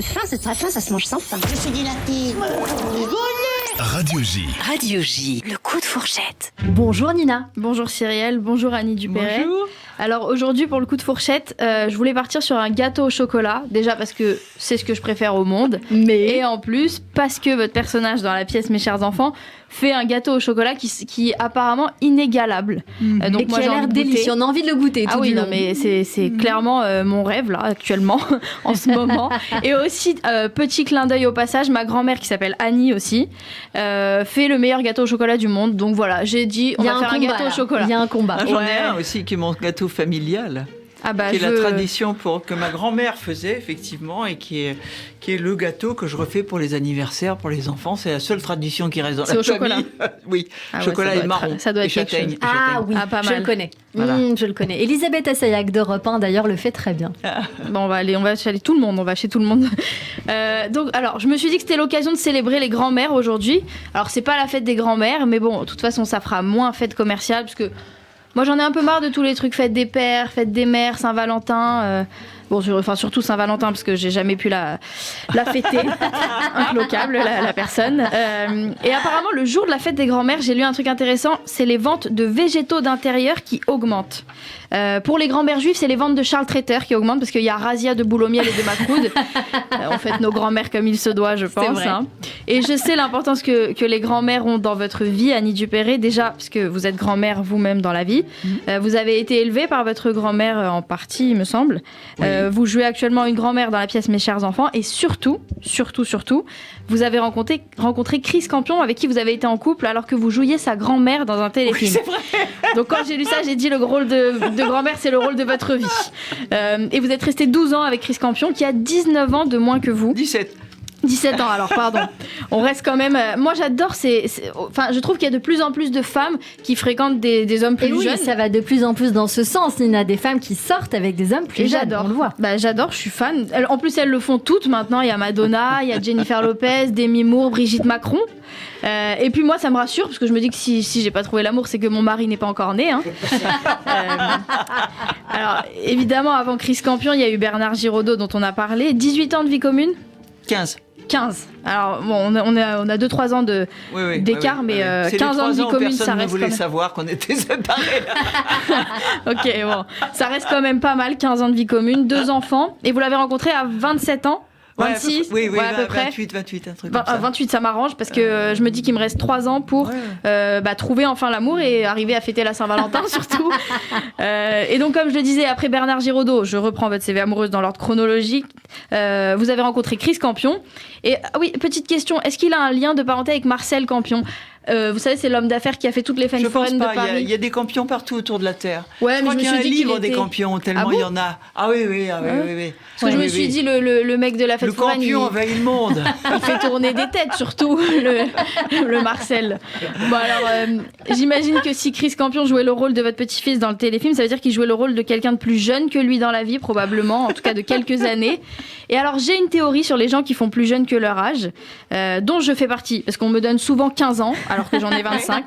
c'est fin, c'est très fin, ça se mange sans fin. Je suis dilaté. Radio J. Radio J, le coup de fourchette. Bonjour Nina. Bonjour Cyrielle, bonjour Annie Dupéret. Bonjour. Alors aujourd'hui pour le coup de fourchette, je voulais partir sur un gâteau au chocolat, déjà parce que c'est ce que je préfère au monde, et en plus parce que votre personnage dans la pièce Mes chers enfants fait un gâteau au chocolat qui est apparemment inégalable. Donc et qui a l'air délicieux, on a envie de le goûter. Ah oui, non mais c'est clairement mon rêve là actuellement, en ce moment. Et aussi, petit clin d'œil au passage, ma grand-mère qui s'appelle Annie aussi, fait le meilleur gâteau au chocolat du monde. Donc voilà, j'ai dit on va faire un gâteau au chocolat. Il y a un combat. J'en ai un aussi qui est mon gâteau familial. Qui est la tradition que ma grand-mère faisait effectivement et qui est le gâteau que je refais pour les anniversaires, pour les enfants. C'est la seule tradition qui reste dans la famille. C'est au chocolat. Oui, chocolat et marron. Ça doit être quelque chose. Ah oui, pas je mal. le connais. Voilà. Je le connais. Elisabeth Assayag d'Europe 1 d'ailleurs le fait très bien. Bon, on va chez tout le monde. On va chez tout le monde. Donc, alors, je me suis dit que c'était l'occasion de célébrer les grands-mères aujourd'hui. Alors, c'est pas la fête des grands-mères, mais bon, de toute façon, ça fera moins fête commerciale parce que moi, j'en ai un peu marre de tous les trucs fête des pères, fête des mères, Saint-Valentin. Surtout Saint-Valentin, parce que j'ai jamais pu la fêter. Incloquable, la personne. Et apparemment, le jour de la fête des grands-mères, j'ai lu un truc intéressant, c'est les ventes de végétaux d'intérieur qui augmentent. Pour les grands-mères juives, c'est les ventes de Charles Traiteur qui augmentent, parce qu'il y a Razia de Boulot-Miel et de Macroud. On fête nos grands-mères comme il se doit, je pense. Vrai. Hein. Et je sais l'importance que les grands-mères ont dans votre vie, Annie Dupéret, déjà, parce que vous êtes grand-mère vous-même dans la vie. Vous avez été élevée par votre grand-mère en partie, il me semble. Oui. Vous jouez actuellement une grand-mère dans la pièce Mes chers enfants. Et surtout, vous avez rencontré Chris Campion, avec qui vous avez été en couple alors que vous jouiez sa grand-mère dans un téléfilm. Oui, c'est vrai. Donc quand j'ai lu ça, j'ai dit le rôle de grand-mère, c'est le rôle de votre vie. Et vous êtes resté 12 ans avec Chris Campion, qui a 19 ans de moins que vous. 17 ans, alors, pardon. On reste quand même... moi, j'adore je trouve qu'il y a de plus en plus de femmes qui fréquentent des hommes plus Et oui, jeunes. ça va de plus en plus dans ce sens, Nina. Des femmes qui sortent avec des hommes plus jeunes, j'adore. on le voit. J'adore, je suis fan. En plus, elles le font toutes maintenant. Il y a Madonna, il y a Jennifer Lopez, Demi Moore, Brigitte Macron. Et puis moi, ça me rassure, parce que je me dis que si j'ai pas trouvé l'amour, c'est que mon mari n'est pas encore né. Hein. Alors, évidemment, avant Chris Campion, il y a eu Bernard Giraudot, dont on a parlé. 18 ans de vie commune 15. Alors, bon, on a 2-3 ans d'écart, mais 15 ans de vie commune, ça reste. Personne ne voulait savoir qu'on était séparés. Ok, bon. Ça reste quand même pas mal, 15 ans de vie commune, 2 enfants. Et vous l'avez rencontré à 27 ans 26, oui, à peu près. 28, un truc comme ça. 28, ça m'arrange parce que je me dis qu'il me reste 3 ans pour trouver enfin l'amour et arriver à fêter la Saint-Valentin surtout. Et donc, comme je le disais, après Bernard Giraudot, je reprends votre CV amoureuse dans l'ordre chronologique. Vous avez rencontré Chris Campion. Et oui, petite question, est-ce qu'il a un lien de parenté avec Marcel Campion ? Vous savez, c'est l'homme d'affaires qui a fait toutes les fêtes foraines de Paris. Il y a des campions partout autour de la Terre. Ouais, je mais crois qu'il y a un livre des était... campions, tellement bon il y en a. Ah oui. Parce que je me suis dit, le mec de la fête foraine, le campion envahit le monde. Il fait tourner des têtes, surtout, le Marcel. Bon, alors, j'imagine que si Chris Campion jouait le rôle de votre petit-fils dans le téléfilm, ça veut dire qu'il jouait le rôle de quelqu'un de plus jeune que lui dans la vie, probablement, en tout cas de quelques années. Et alors, j'ai une théorie sur les gens qui font plus jeunes que leur âge, dont je fais partie, parce qu'on me donne souvent 15 ans, alors que j'en ai 25.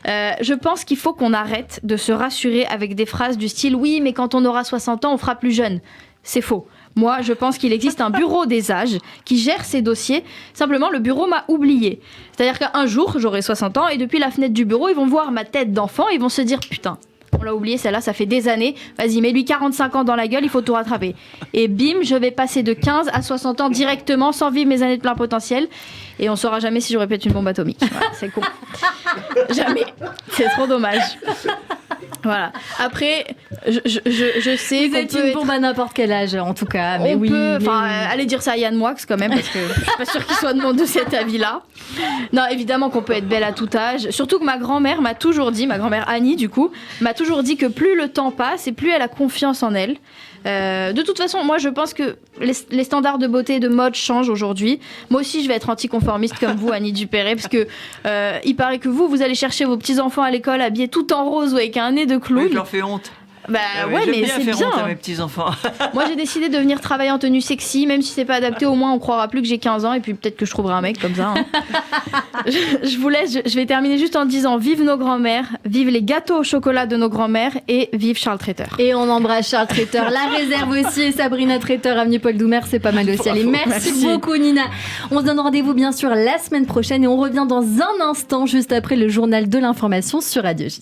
Je pense qu'il faut qu'on arrête de se rassurer avec des phrases du style « Oui, mais quand on aura 60 ans, on fera plus jeune ». C'est faux. Moi, je pense qu'il existe un bureau des âges qui gère ces dossiers. Simplement, le bureau m'a oublié. C'est-à-dire qu'un jour, j'aurai 60 ans et depuis la fenêtre du bureau, ils vont voir ma tête d'enfant et ils vont se dire « Putain, on l'a oublié, celle-là, ça fait des années. Vas-y, mets-lui 45 ans dans la gueule, il faut tout rattraper. » Et bim, je vais passer de 15 à 60 ans directement sans vivre mes années de plein potentiel. Et on saura jamais si je répète une bombe atomique. Voilà, c'est con. Jamais. C'est trop dommage. Voilà. Après, je sais vous qu'on êtes peut une bombe à n'importe quel âge, en tout cas. Mais allez dire ça à Yann Moix quand même, parce que je suis pas sûre qu'il soit de cet avis-là. Non, évidemment qu'on peut être belle à tout âge. Surtout que ma grand-mère m'a toujours dit, ma grand-mère Annie du coup, m'a toujours dit que plus le temps passe et plus elle a confiance en elle. De toute façon, moi je pense que les standards de beauté et de mode changent aujourd'hui. Moi aussi je vais être anticonformiste comme vous, Annie Dupéret, parce que il paraît que vous allez chercher vos petits-enfants à l'école habillés tout en rose ou avec un nez de clown. Oui, je leur fais honte. Bah ouais, j'aime mais bien c'est faire honte à bien. mes petits-enfants. Moi, j'ai décidé de venir travailler en tenue sexy, même si c'est pas adapté, au moins on croira plus que j'ai 15 ans et puis peut-être que je trouverai un mec comme ça. Hein. je vous laisse, je vais terminer juste en disant vive nos grands-mères, vive les gâteaux au chocolat de nos grands-mères et vive Charles Tretter. Et on embrasse Charles Tretter, la réserve aussi, et Sabrina Tretter, avenue Paul Doumer, c'est pas mal aussi. Allez, merci beaucoup Nina. On se donne rendez-vous bien sûr la semaine prochaine et on revient dans un instant, juste après le journal de l'information sur Radio J.